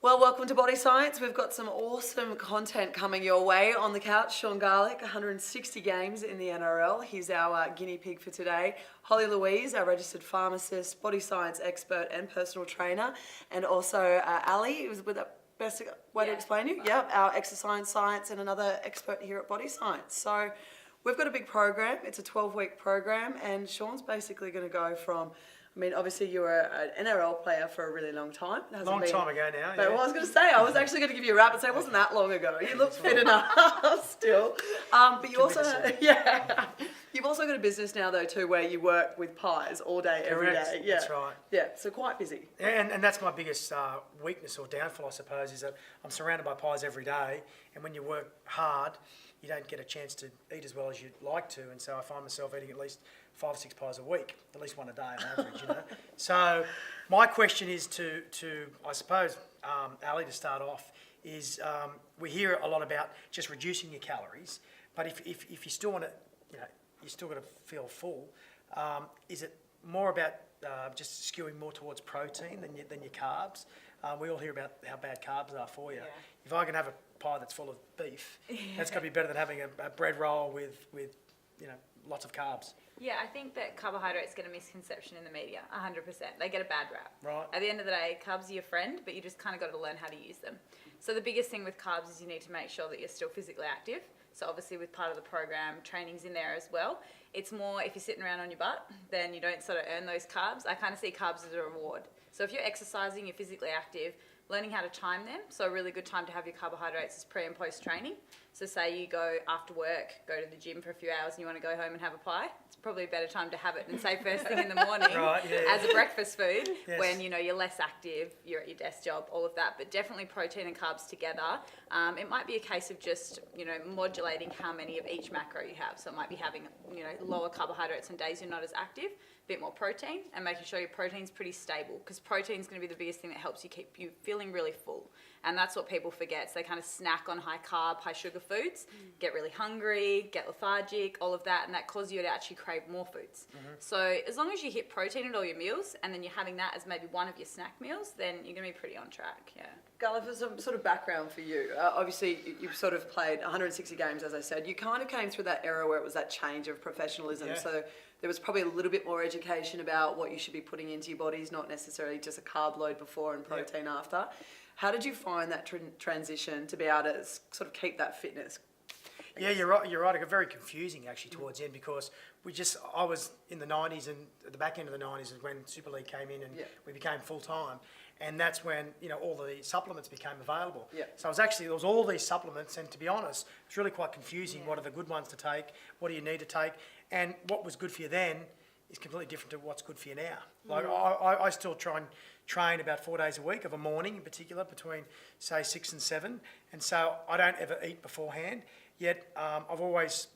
Well, welcome to Body Science. We've got some awesome content coming your way. On the couch, Shaun Garlick, 160 games in the NRL. He's our guinea pig for today. Holly Louise, our registered pharmacist, body science expert and personal trainer. And also Ali, who's with the best way to explain you. Yep, our exercise science and another expert here at Body Science. So we've got a big program. It's a 12-week program, and Shaun's basically going to go from, I mean, obviously you were an NRL player for a really long time. Long time ago now, But I was going to say, I was actually going to give you a rap and say it wasn't that long ago. You look fit enough still. But you also, you've also got a business now though too, where you work with pies all day, every day. Yeah, that's right. Yeah, so quite busy. And that's my biggest weakness or downfall, I suppose, is that I'm surrounded by pies every day, and when you work hard, you don't get a chance to eat as well as you'd like to, and so I find myself eating at least 5 or 6 pies a week, at least one a day on average, you know. So my question is to I suppose, Ali, to start off, is we hear a lot about just reducing your calories, but if you still want to, you know, you still got to feel full, is it more about just skewing more towards protein than your carbs? We all hear about how bad carbs are for you. Yeah. If I can have a pie that's full of beef, that's got to be better than having a bread roll with you know, lots of carbs. Yeah, I think that carbohydrates get a misconception in the media, 100%. They get a bad rap. Right. At the end of the day, carbs are your friend, but you just kind of got to learn how to use them. So the biggest thing with carbs is you need to make sure that you're still physically active. So obviously with part of the program, training's in there as well. It's more if you're sitting around on your butt, then you don't sort of earn those carbs. I kind of see carbs as a reward. So if you're exercising, you're physically active, learning how to time them. So a really good time to have your carbohydrates is pre and post training. So say you go after work, go to the gym for a few hours and you want to go home and have a pie, it's probably a better time to have it than say first thing in the morning as a breakfast food when, you know, you're less active, you're at your desk job, all of that. But definitely protein and carbs together. It might be a case of just, you know, modulating how many of each macro you have. So it might be having, you know, lower carbohydrates on days you're not as active, a bit more protein, and making sure your protein's pretty stable, because protein's going to be the biggest thing that helps you keep you feeling really full. And that's what people forget. So they kind of snack on high carb, high sugar foods, get really hungry, get lethargic, all of that, and that causes you to actually crave more foods. So as long as you hit protein at all your meals, and then you're having that as maybe one of your snack meals, then you're going to be pretty on track, yeah. Gala, for some sort of background for you, obviously you've sort of played 160 games, as I said. You kind of came through that era where it was that change of professionalism. Yeah. So there was probably a little bit more education about what you should be putting into your bodies, not necessarily just a carb load before and protein after. How did you find that transition to be able to sort of keep that fitness? Yeah, you're right. You're right. It got very confusing actually towards the end, because I was in the 90s, and at the back end of the 90s is when Super League came in and we became full time, and that's when, you know, all the supplements became available. Yeah. So there was all these supplements, and to be honest, it's really quite confusing. What are the good ones to take? What do you need to take? And what was good for you then is completely different to what's good for you now. Like I still try and train about 4 days a week, of a morning in particular, between say 6 and 7, and so I don't ever eat beforehand. Yet I've always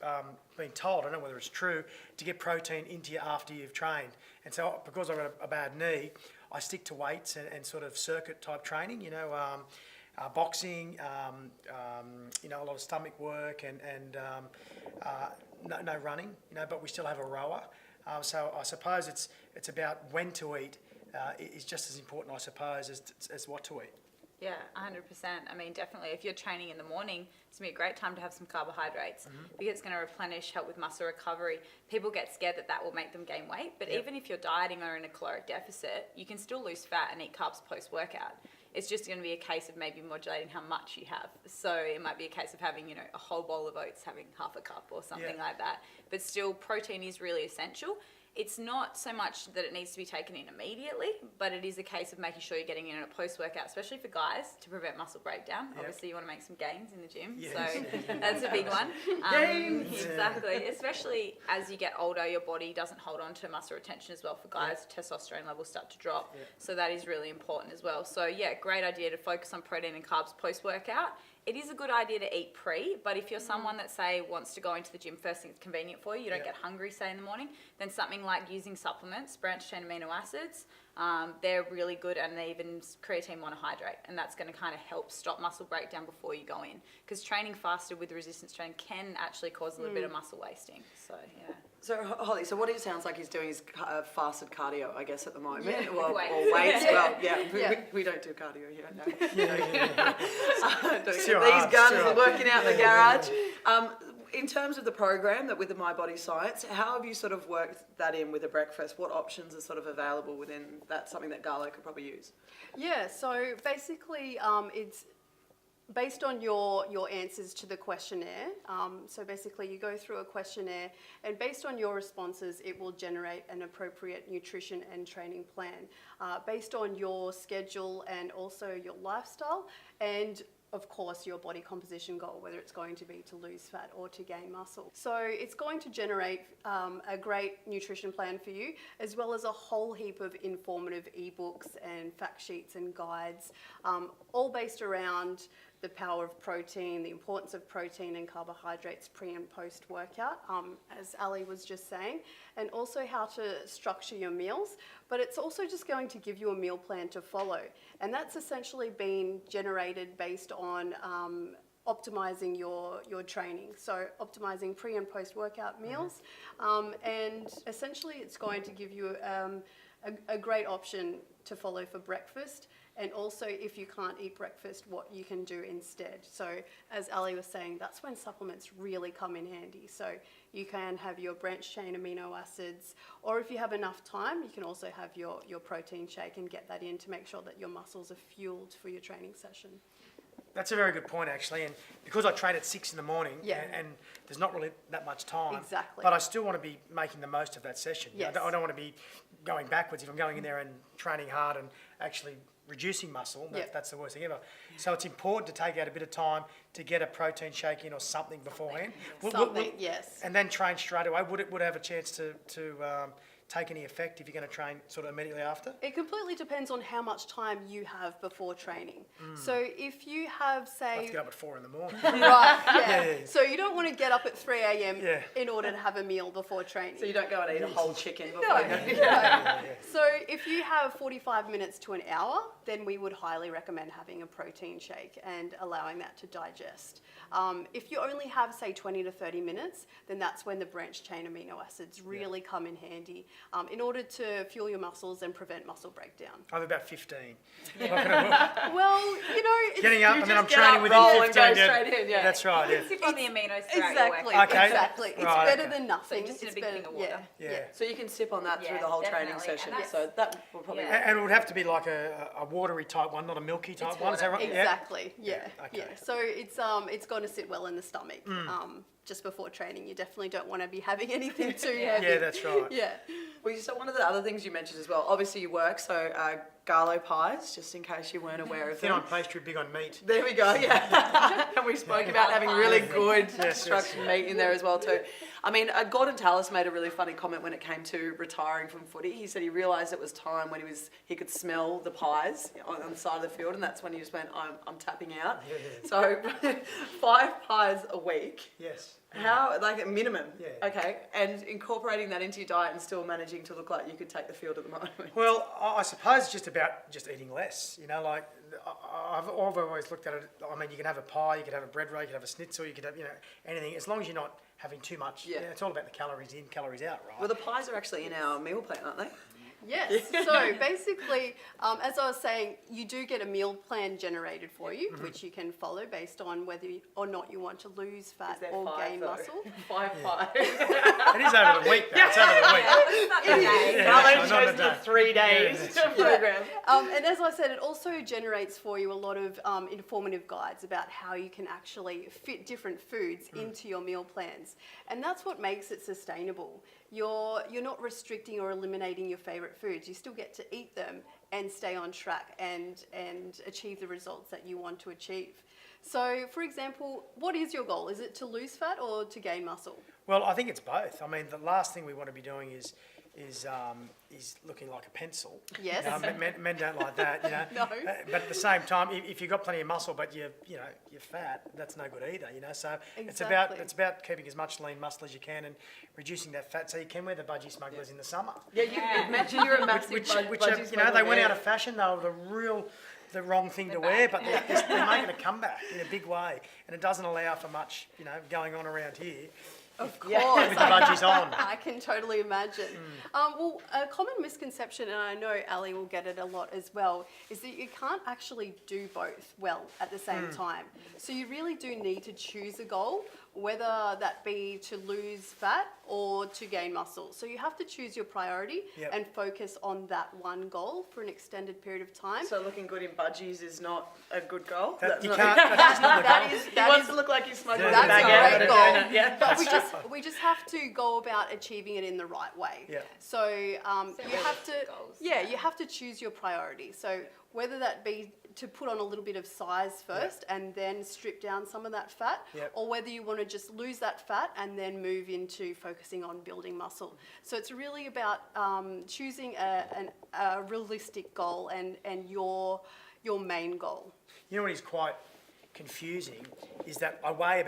been told, I don't know whether it's true, to get protein into you after you've trained. And so because I've got a bad knee, I stick to weights and sort of circuit type training, you know, boxing, you know, a lot of stomach work, and no running, you know, but we still have a rower. So I suppose it's about when to eat is just as important, I suppose, as what to eat. Yeah, 100%. I mean, definitely, if you're training in the morning, it's going to be a great time to have some carbohydrates because it's going to replenish, help with muscle recovery. People get scared that will make them gain weight, but even if you're dieting or in a caloric deficit, you can still lose fat and eat carbs post-workout. It's just going to be a case of maybe modulating how much you have. So it might be a case of having, you know, a whole bowl of oats, having half a cup or something like that. But still, protein is really essential. It's not so much that it needs to be taken in immediately, but it is a case of making sure you're getting in a post-workout, especially for guys, to prevent muscle breakdown. Obviously, you want to make some gains in the gym, so that's a big one. Gains! Exactly. Especially as you get older, your body doesn't hold on to muscle retention as well. For guys, testosterone levels start to drop, so that is really important as well. So yeah, great idea to focus on protein and carbs post-workout. It is a good idea to eat pre, but if you're someone that, say, wants to go into the gym first thing, it's convenient for you, you don't get hungry, say, in the morning, then something like using supplements, branched-chain amino acids, they're really good, and they even creatine monohydrate, and that's going to kind of help stop muscle breakdown before you go in, because training fasted with resistance training can actually cause a little bit of muscle wasting. So, yeah. So Holly, so what it sounds like he's doing is fasted cardio, I guess, at the moment, Yeah, or weights. weights. Well, yeah, Yeah. we don't do cardio here. No. It's These too hard, guns it's too are hard. working out in the garage. In terms of the program that with the MyBodyScience, how have you sort of worked that in with the breakfast? What options are sort of available within that? Something that Garlic could probably use. Yeah, so basically it's based on your answers to the questionnaire. So basically you go through a questionnaire, and based on your responses, it will generate an appropriate nutrition and training plan based on your schedule and also your lifestyle, and of course your body composition goal, whether it's going to be to lose fat or to gain muscle. So it's going to generate a great nutrition plan for you, as well as a whole heap of informative ebooks and fact sheets and guides, all based around the power of protein, the importance of protein and carbohydrates pre and post workout, as Ali was just saying, and also how to structure your meals. But it's also just going to give you a meal plan to follow. And that's essentially been generated based on optimizing your training. So optimizing pre and post workout meals. And essentially it's going to give you a great option to follow for breakfast. And also, if you can't eat breakfast, what you can do instead. So as Ali was saying, that's when supplements really come in handy. So you can have your branched chain amino acids, or if you have enough time, you can also have your protein shake and get that in to make sure that your muscles are fueled for your training session. That's a very good point, actually. And because I train at 6 in the morning, Yeah. and there's not really that much time, Exactly. but I still want to be making the most of that session. You know, Yes. I don't want to be going backwards if I'm going in there and training hard and actually reducing muscle. Yep. That's the worst thing ever. So it's important to take out a bit of time to get a protein shake in or something beforehand. Yes. And then train straight away. Would it have a chance to take any effect if you're going to train sort of immediately after? It completely depends on how much time you have before training. So if you have, I say, have to get up at 4 in the morning. right, yeah. Yeah. So you don't want to get up at 3 a.m. Yeah. in order to have a meal before training. So you don't go and eat a whole chicken before No, you go. no. So if you have 45 minutes to an hour, then we would highly recommend having a protein shake and allowing that to digest. If you only have, say, 20 to 30 minutes, then that's when the branched chain amino acids really come in handy in order to fuel your muscles and prevent muscle breakdown. I'm about 15. Well, you know, it's, Getting up You and then I'm just get training up, within roll 15. and go straight in, yeah. That's right, yeah. Sip on the aminos throughout exactly, your workout. Okay. exactly. It's Right, better okay. than nothing. So just in a It's big better, thing of water. Yeah. So you can sip on that through Yeah, the whole training definitely. session. And that's- So that will probably. Yeah. And it would have to be like a watery type one, not a milky type It's one. Is that water. right? Yeah. Exactly. Yeah. Okay. Yeah. So it's going to sit well in the stomach. Just before training, you definitely don't want to be having anything too heavy. Yeah, that's right. Yeah. Well, so one of the other things you mentioned as well, obviously you work, so Garlo pies, just in case you weren't aware of Thin them. on pastry, big on meat. There we go, yeah. And we spoke about having really good Yes, structured meat in there as well too. I mean, Gordon Tallis made a really funny comment when it came to retiring from footy. He said he realised it was time when he could smell the pies on the side of the field, and that's when he just went, I'm tapping out. Yeah. So 5 pies a week. Yes. How, like, a minimum? Yeah. Okay, and incorporating that into your diet and still managing to look like you could take the field at the moment. Well, I suppose it's just about just eating less. You know, like I've always looked at it. I mean, you can have a pie, you can have a bread roll, you can have a schnitzel, you can have anything, as long as you're not having too much. Yeah. It's all about the calories in, calories out, right? Well, the pies are actually in our meal plan, aren't they? Yes. So basically, as I was saying, you do get a meal plan generated for you, which you can follow based on whether or not you want to lose fat Is there or 5 gain though? muscle. 5 pies. It is over the week, though. It's over the week. Yeah. Yeah, Carlo that's right, chose not the a day. 3 days program. And as I said, it also generates for you a lot of informative guides about how you can actually fit different foods into your meal plans. And that's what makes it sustainable. You're not restricting or eliminating your favorite foods. You still get to eat them and stay on track and achieve the results that you want to achieve. So, for example, what is your goal? Is it to lose fat or to gain muscle? Well, I think it's both. I mean, the last thing we want to be doing is looking like a pencil. Yes. Men don't like that, you know. No. But at the same time, if you've got plenty of muscle but you're fat, that's no good either, you know. So Exactly. it's about keeping as much lean muscle as you can and reducing that fat so you can wear the budgie smugglers in the summer. Yeah, you mentioned you're a massive Which budgie they went smuggler, out of fashion. They were the wrong thing to wear, but they're making a comeback in a big way, and it doesn't allow for much, going on around here. Of With course. the budgies on. I can totally imagine. Well, a common misconception, and I know Ali will get it a lot as well, is that you can't actually do both well at the same time. So you really do need to choose a goal, whether that be to lose fat or to gain muscle. So you have to choose your priority Yep. and focus on that one goal for an extended period of time. So looking good in budgies is not a good goal. That, you not- can't, that's not the goal. That is, He that wants is to look like he's smuggling That's a baguette a and great a goal. donut. Yeah. But we just have to go about achieving it in the right way. Yeah. So you have to, goals. you have to choose your priority. So whether that be to put on a little bit of size first and then strip down some of that fat, Yep. or whether you want to just lose that fat and then move into focusing on building muscle. So it's really about choosing a realistic goal and your main goal. You know what is quite confusing is that I weigh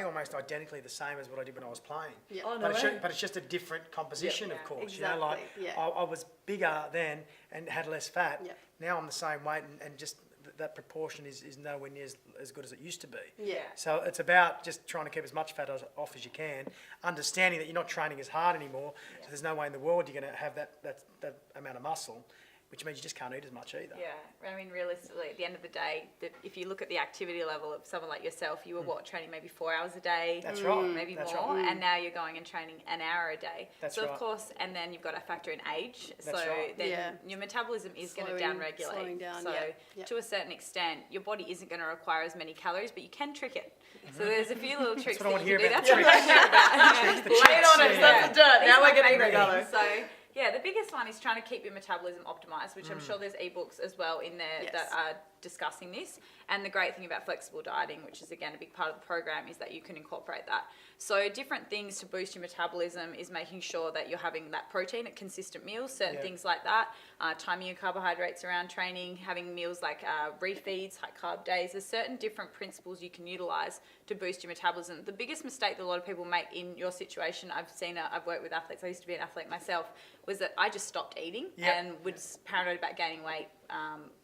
almost identically the same as what I did when I was playing. Yeah. Oh, no But way. it's just a different composition, Yeah. of course. Exactly, You know, like yeah. I was bigger then and had less fat. Yeah. Now I'm the same weight, and just that proportion is nowhere near as good as it used to be. Yeah. So it's about just trying to keep as much fat off as you can, understanding that you're not training as hard anymore. So there's no way in the world you're going to have that amount of muscle, which means you just can't eat as much either. Yeah, I mean, realistically, at the end of the day, if you look at the activity level of someone like yourself, you were training maybe 4 hours a day, That's right. maybe That's more, right. and now you're going and training an hour a day. That's so right. of course, and then you've got to factor in age. That's so right. then Yeah. your metabolism is going to Slowing downregulate. down, So yeah. to a certain extent, your body isn't going to require as many calories, but you can trick it. So there's a few little tricks what I that want you to can hear do. about, That's the what I hear about. Lay it on us. Yeah. That's the dirt. These Now are we're my getting favourite regular. things. So yeah, the biggest one is trying to keep your metabolism optimized, which I'm sure there's ebooks as well in there Yes. that are discussing this. And the great thing about flexible dieting, which is again a big part of the program, is that you can incorporate that. So different things to boost your metabolism is making sure that you're having that protein at consistent meals, certain Yeah. things like that, timing your carbohydrates around training, having meals like refeeds, high carb days. There's certain different principles you can utilize to boost your metabolism. The biggest mistake that a lot of people make in your situation, I've worked with athletes, I used to be an athlete myself, was that I just stopped eating Yep. and was paranoid about gaining weight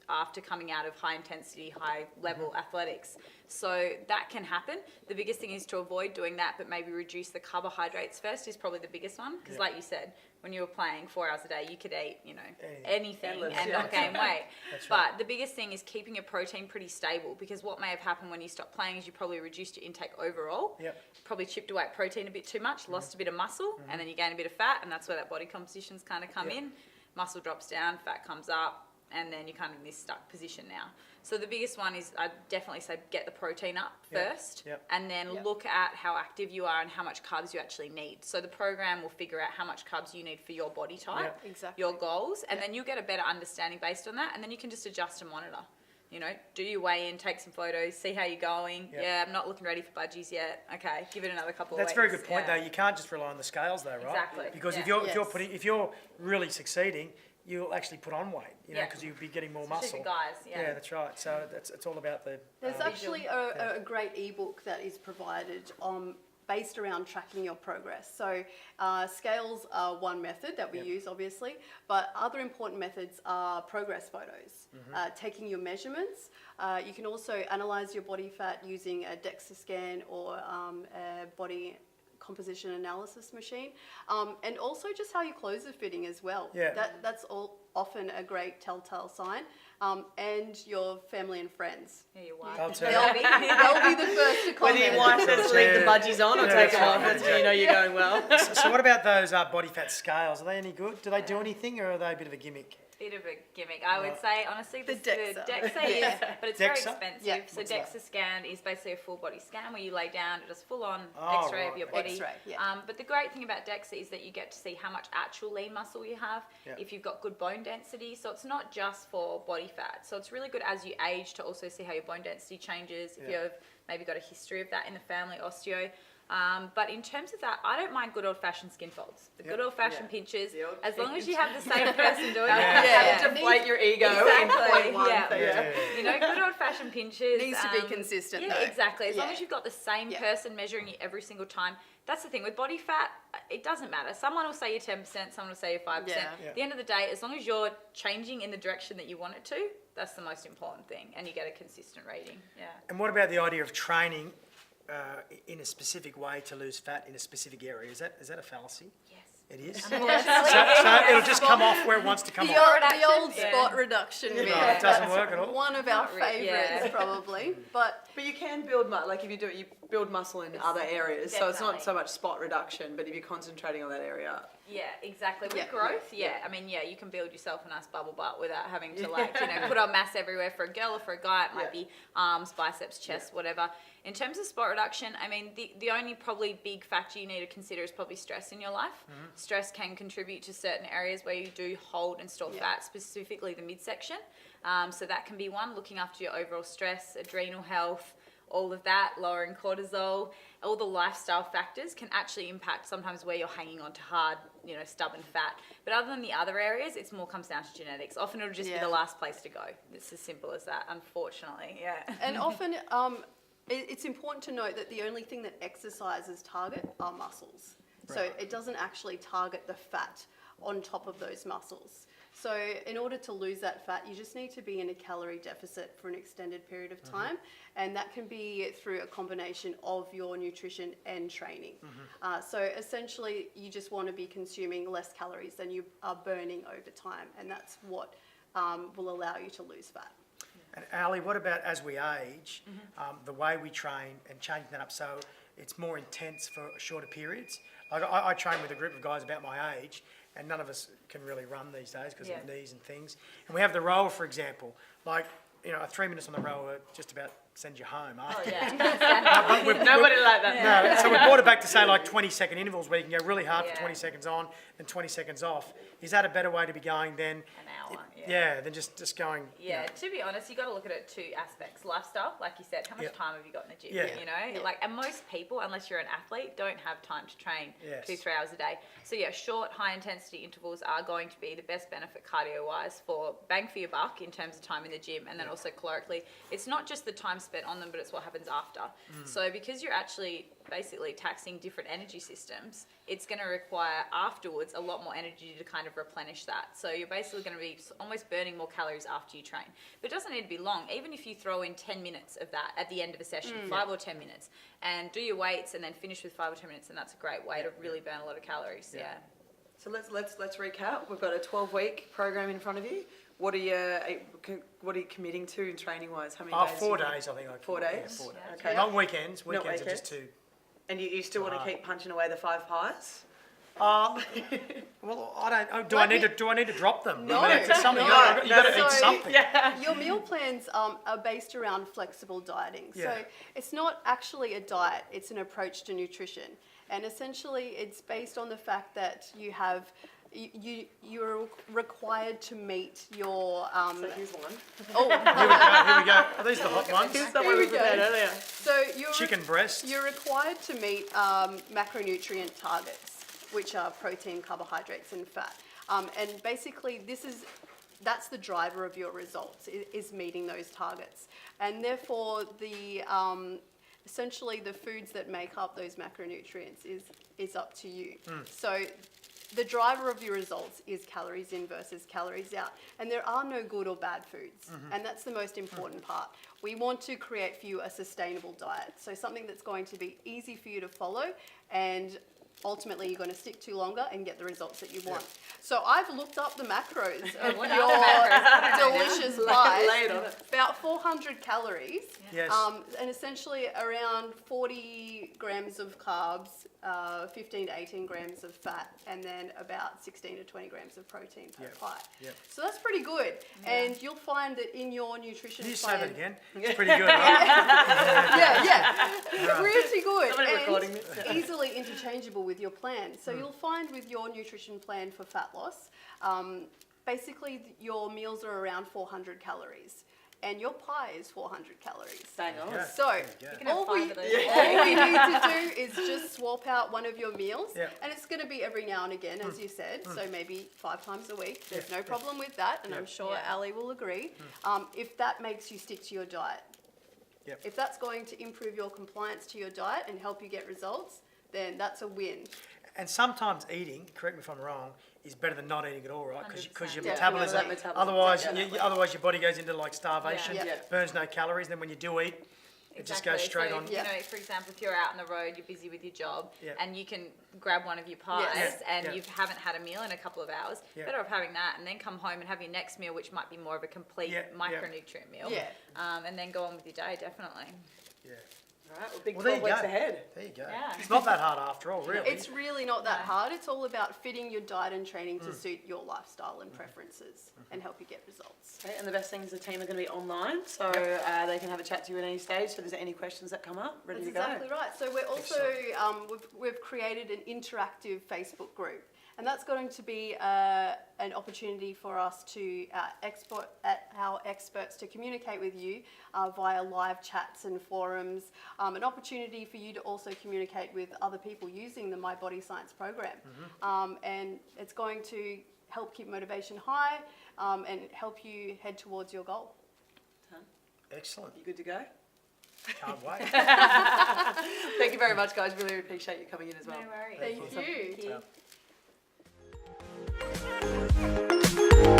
after coming out of high intensity, high level athletics. So that can happen. The biggest thing is to avoid doing that, but maybe reduce the carbohydrates first is probably the biggest one. Because Yeah. like you said, when you were playing 4 hours a day, you could eat, anything Endless, and yeah. not gain weight. That's But right. the biggest thing is keeping your protein pretty stable, because what may have happened when you stopped playing is you probably reduced your intake overall. Yep. Probably chipped away at protein a bit too much, lost a bit of muscle, and then you gain a bit of fat, and that's where that body composition's kind of come Yep. in. Muscle drops down, fat comes up, and then you're kind of in this stuck position now. So the biggest one is I'd definitely say get the protein up Yep. first, Yep. and then Yep. look at how active you are and how much carbs you actually need. So the program will figure out how much carbs you need for your body type, Yep. Exactly. your goals, and then you'll get a better understanding based on that, and then you can just adjust and monitor. Do your weigh in, take some photos, see how you're going. Yep. Yeah, I'm not looking ready for budgies yet. Okay, give it another couple That's of a weeks. very good point, Yeah. though. You can't just rely on the scales, though, right? Exactly, Because if yeah. if you're really succeeding, you'll actually put on weight, Yeah. because you'll be getting more Especially muscle. for guys, yeah. That's right. So it's all about the. There's um, actually a great ebook that is provided based around tracking your progress. So scales are one method that we Yep. use, obviously, but other important methods are progress photos, taking your measurements. You can also analyze your body fat using a DEXA scan or a body composition analysis machine, and also just how your clothes are fitting as well. Yeah. That's all often a great telltale sign, and your family and friends. Yeah, your wife. I'll tell They'll you. be the first to comment. Whether your wife says leave the budgies on or Yeah, take that's them off, right. that's when you know you're going well. So what about those body fat scales? Are they any good? Do they do anything, or are they a bit of a gimmick? Bit of a gimmick. I would Right. say, honestly, The the DEXA. DEXA is, but it's very DEXA? expensive. Yeah. So What's that? DEXA scan is basically a full body scan where you lay down, it does full on Oh, X-ray right. of your body. X-ray, yeah. But the great thing about DEXA is that you get to see how much actual lean muscle you have, Yeah. if you've got good bone density. So it's not just for body fat. So it's really good as you age to also see how your bone density changes, if Yeah. you've maybe got a history of that in the family, osteo. But in terms of that, I don't mind good old-fashioned skin folds. The good Yep. old-fashioned Yeah. pinches, The old as long as you pinch. have the same person doing it. Yeah, deflate your ego in Exactly, point one. yeah. thing. Yeah. Good old-fashioned pinches. Needs to be consistent, Yeah, though. exactly. As long Yeah. as you've got the same Yeah. person measuring you every single time. That's the thing. With body fat, it doesn't matter. Someone will say you're 10%, someone will say you're 5%. Yeah. Yeah. At the end of the day, as long as you're changing in the direction that you want it to, that's the most important thing. And you get a consistent reading. Yeah. And what about the idea of training in a specific way to lose fat in a specific area. Is that a fallacy? Yes. It is? Unfortunately. So it'll just come off where it wants to come The off. old reduction, spot reduction myth. Right, it doesn't work at all? One of our Not really, favourites, yeah. probably. But But you can build like if you do it, you build muscle in other areas. So it's not Definitely. so much spot reduction, but if you're concentrating on that area. Yeah, exactly. With Yeah. growth, I mean, you can build yourself a nice bubble butt without having to put on mass everywhere. For a girl or for a guy, it might be arms, biceps, chest, whatever. In terms of spot reduction, I mean, the only probably big factor you need to consider is probably stress in your life. Stress can contribute to certain areas where you do hold and store fat, specifically the midsection. So that can be one, looking after your overall stress, adrenal health, all of that, lowering cortisol, all the lifestyle factors can actually impact sometimes where you're hanging on to hard, stubborn fat. But other than the other areas, it's more comes down to genetics. Often it'll just be the last place to go. It's as simple as that, unfortunately, and often it's important to note that the only thing that exercises target are muscles. So it doesn't actually target the fat on top of those muscles. So in order to lose that fat, you just need to be in a calorie deficit for an extended period of time. And that can be through a combination of your nutrition and training. So essentially, you just want to be consuming less calories than you are burning over time. And that's what will allow you to lose fat. And Ali, what about as we age, the way we train and changing that up so it's more intense for shorter periods? Like I train with a group of guys about my age, and none of us can really run these days because of knees and things. And we have the rower, for example. Like, 3 minutes on the rower just about sends you home after. Nobody like that. No, so we brought it back to say like 20-second intervals where you can go really hard for 20 seconds on and 20 seconds off. Is that a better way to be going than an hour. than just going? Yeah, to be honest, you got to look at it two aspects. Lifestyle, like you said, how much time have you got in the gym? And most people, unless you're an athlete, don't have time to train 2-3 hours a day. So short, high intensity intervals are going to be the best benefit cardio-wise for bang for your buck in terms of time in the gym, and then also calorically. It's not just the time spent on them, but it's what happens after. So because you're actually basically taxing different energy systems, it's going to require afterwards a lot more energy to kind of replenish that. So you're basically going to be almost burning more calories after you train. But it doesn't need to be long. Even if you throw in 10 minutes of that at the end of a session, 5 or 10 minutes, and do your weights and then finish with 5 or 10 minutes, and that's a great way to really burn a lot of calories. So let's recap. We've got a 12-week program in front of you. What are you committing to in training wise? How many days? 4 days, I think. 4 days. Yeah, 4 days. Okay. Not weekends. Weekends are just too. And you still want to keep punching away the 5 pies? Well, I don't. Do I need to drop them? No, I mean, it's something. no. You got to So- eat something. Your meal plans are based around flexible dieting. So it's not actually a diet, it's an approach to nutrition. And essentially it's based on the fact that you're required to meet your... So here's one. Here we go. Are these the hot ones? Here's the one we prepared earlier. So Chicken breast. You're required to meet macronutrient targets, which are protein, carbohydrates, and fat. And basically, that's the driver of your results, is meeting those targets. And therefore, essentially the foods that make up those macronutrients is up to you. So the driver of your results is calories in versus calories out. And there are no good or bad foods. And that's the most important part. We want to create for you a sustainable diet. So something that's going to be easy for you to follow, and ultimately you're going to stick to longer and get the results that you want. So I've looked up the macros of your delicious pies. Lay it on it. About 400 calories. Yes. And essentially around 40 grams of carbs, 15 to 18 grams of fat, and then about 16 to 20 grams of protein per pie. So that's pretty good. And you'll find that in your nutrition Can you plan... say that again? It's pretty good, right? Pretty good. Somebody And recording this. easily interchangeable with your plan. So you'll find with your nutrition plan for fat loss, basically your meals are around 400 calories. And your pie is 400 calories. Bang on. Yeah. So You can have 5 of those. all we need to do is just swap out one of your meals, Yeah. and it's going to be every now and again, as you said, so maybe 5 times a week. There's no problem with that, and I'm sure Ali will agree. If that makes you stick to your diet. Yep. If that's going to improve your compliance to your diet and help you get results, then that's a win. And sometimes eating, correct me if I'm wrong, is better than not eating at all, right? Because your 100%. metabolism, Metabolism, otherwise, definitely. otherwise your body goes into like starvation, Yeah. burns no calories. Then when you do eat, It just goes straight so on. If, you know, for example, if you're out on the road, you're busy with your job, Yeah. and you can grab one of your pies, Yes. and Yeah. you haven't had a meal in a couple of hours. Yeah. Better off having that, and then come home and have your next meal, which might be more of a complete Yeah, yeah. micronutrient meal. Yeah. And then go on with your day, definitely. Yeah. All right, well, big Well, there 12 you weeks go. ahead. There you go. Yeah. It's not that hard after all, really. It's really not that hard. It's all about fitting your diet and training Mm. to suit your lifestyle and preferences and help you get results. Okay, and the best thing is the team are going to be online, so they can have a chat to you at any stage. So if there's any questions that come up, ready That's to go. exactly right. So we're also we've created an interactive Facebook group, and that's going to be an opportunity for us to our experts to communicate with you via live chats and forums. An opportunity for you to also communicate with other people using the My Body Science program, and it's going to help keep motivation high and help you head towards your goal. Excellent. You good to go? Can't wait. Thank you very much, guys. Really appreciate you coming in as well. No worries. Thank Awesome. you. Thank you. Yeah.